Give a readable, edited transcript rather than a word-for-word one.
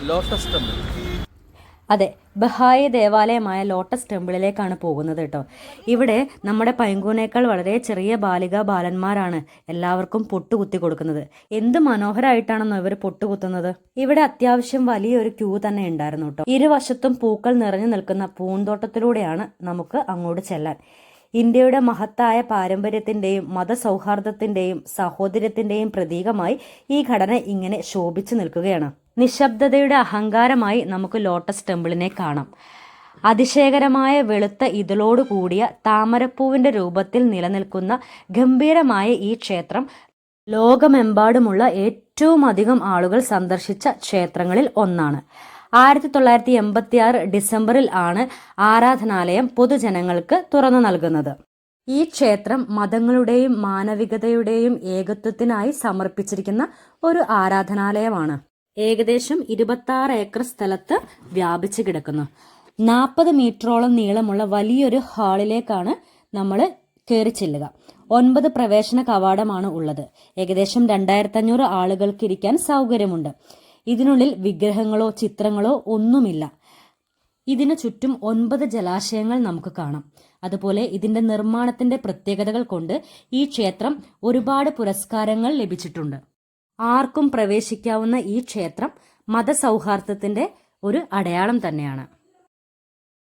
Lotus temple. അതെ, Baha'i ദേവാലയമായ lotus ടെമ്പിളിലേക്കാണ് പോകുന്നത് കേട്ടോ. ഇവിടെ നമ്മുടെ പൈങ്കൂനേക്കാൾ വളരെ ചെറിയ ബാലികാ ബാലന്മാരാണ് എല്ലാവർക്കും പൊട്ടുകുത്തി കൊടുക്കുന്നത്. എന്ത് മനോഹരമായിട്ടാണെന്നോ ഇവർ പൊട്ടുകുത്തുന്നത്. ഇവിടെ അത്യാവശ്യം വലിയൊരു ക്യൂ തന്നെ ഉണ്ടായിരുന്നു കേട്ടോ. ഇരുവശത്തും പൂക്കൾ നിറഞ്ഞു നിൽക്കുന്ന പൂന്തോട്ടത്തിലൂടെയാണ് നമുക്ക് അങ്ങോട്ട് ചെല്ലാൻ. ഇന്ത്യയുടെ മഹത്തായ പാരമ്പര്യത്തിന്റെയും മതസൗഹാർദ്ദത്തിന്റെയും സാഹോദര്യത്തിന്റെയും പ്രതീകമായി ഈ ഘടന ഇങ്ങനെ ശോഭിച്ചു നിൽക്കുകയാണ്. നിശബ്ദതയുടെ അഹങ്കാരമായി നമുക്ക് ലോട്ടസ് ടെമ്പിളിനെ കാണാം. അതിശയകരമായ വെളുത്ത ഇതളോട് കൂടിയ താമരപ്പൂവിന്റെ രൂപത്തിൽ നിലനിൽക്കുന്ന ഗംഭീരമായ ഈ ക്ഷേത്രം ലോകമെമ്പാടുമുള്ള ഏറ്റവും അധികം ആളുകൾ സന്ദർശിച്ച ക്ഷേത്രങ്ങളിൽ ഒന്നാണ്. 1986 ഡിസംബറിൽ ആണ് ആരാധനാലയം പൊതുജനങ്ങൾക്ക് തുറന്നു നൽകുന്നത്. ഈ ക്ഷേത്രം മതങ്ങളുടെയും മാനവികതയുടെയും ഏകത്വത്തിനായി സമർപ്പിച്ചിരിക്കുന്ന ഒരു ആരാധനാലയമാണ്. ഏകദേശം 26 ഏക്കർ സ്ഥലത്ത് വ്യാപിച്ചു കിടക്കുന്നു. 40 മീറ്ററോളം നീളമുള്ള വലിയൊരു ഹാളിലേക്കാണ് നമ്മൾ കയറി ചെല്ലുക. 9 പ്രവേശന കവാടമാണ് ഉള്ളത്. ഏകദേശം 2500 ആളുകൾക്ക് ഇരിക്കാൻ സൗകര്യമുണ്ട്. ഇതിനുള്ളിൽ വിഗ്രഹങ്ങളോ ചിത്രങ്ങളോ ഒന്നുമില്ല. ഇതിനു ചുറ്റും 9 ജലാശയങ്ങൾ നമുക്ക് കാണാം. അതുപോലെ ഇതിന്റെ നിർമ്മാണത്തിന്റെ പ്രത്യേകതകൾ കൊണ്ട് ഈ ക്ഷേത്രം ഒരുപാട് പുരസ്കാരങ്ങൾ ലഭിച്ചിട്ടുണ്ട്. ആർക്കും പ്രവേശിക്കാവുന്ന ഈ ക്ഷേത്രം മതസൗഹാർദ്ദത്തിന്റെ ഒരു അടയാളം തന്നെയാണ്.